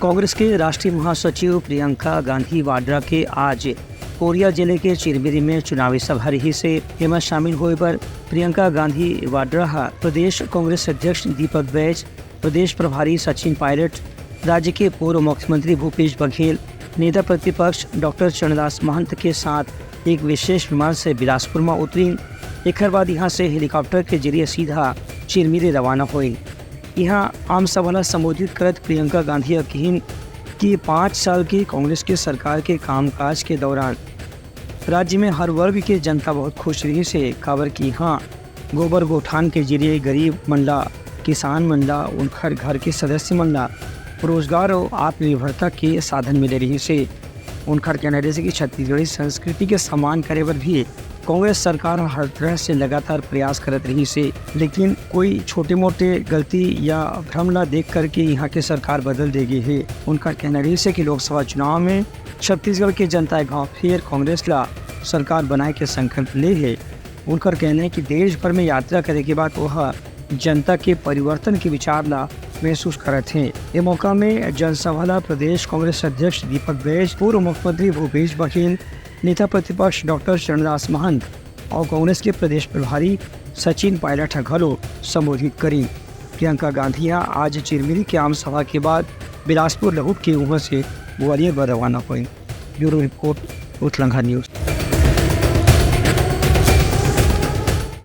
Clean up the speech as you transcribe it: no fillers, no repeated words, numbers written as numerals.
कांग्रेस के राष्ट्रीय महासचिव प्रियंका गांधी वाड्रा के आज कोरिया जिले के चिरमिरी में चुनावी सभा रही से हेमा शामिल हुए पर प्रियंका गांधी वाड्रा प्रदेश कांग्रेस अध्यक्ष दीपक बैज, प्रदेश प्रभारी सचिन पायलट, राज्य के पूर्व मुख्यमंत्री भूपेश बघेल, नेता प्रतिपक्ष डॉक्टर चरणदास महंत के साथ एक विशेष विमान से बिलासपुर में उतरी। एक बाद यहाँ से हेलीकॉप्टर के जरिए सीधा चिरमिरी रवाना हुई। यहाँ आम सभा संबोधित करत प्रियंका गांधी कहिन कि 5 साल की कांग्रेस के सरकार के कामकाज के दौरान राज्य में हर वर्ग के जनता बहुत खुश रही से खबर की यहाँ गोबर गोठान के जरिए गरीब मंडला, किसान मंडला, उनकर घर के सदस्य मंडला रोजगार और आत्मनिर्भरता के साधन मिले रही से उनका कहना है कि छत्तीसगढ़ी संस्कृति के सम्मान करे पर भी कांग्रेस सरकार हर तरह से लगातार प्रयास करत रही से, लेकिन कोई छोटे मोटे गलती या भ्रम ला देख करके यहाँ के सरकार बदल देगी है। उनका कहना है कि लोकसभा चुनाव में छत्तीसगढ़ के जनता गाँव फिर कांग्रेस ला सरकार बनाए के संकल्प ले है। उनका कहना है कि देश भर में यात्रा करे के बाद वह जनता के परिवर्तन के विचार ला महसूस करते हैं। ये मौका में जनसभा ला प्रदेश कांग्रेस अध्यक्ष दीपक बैज, पूर्व मुख्यमंत्री भूपेश बघेल, नेता प्रतिपक्ष डॉक्टर चरणदास महंत और कांग्रेस के प्रदेश प्रभारी सचिन पायलट घलो संबोधित करी। प्रियंका गांधी आज चिरमिरी के आम सभा के बाद बिलासपुर लहुट के वहाँ से ग्वालियर रवाना हुई। ब्यूरो रिपोर्ट उत्तलंघा न्यूज़।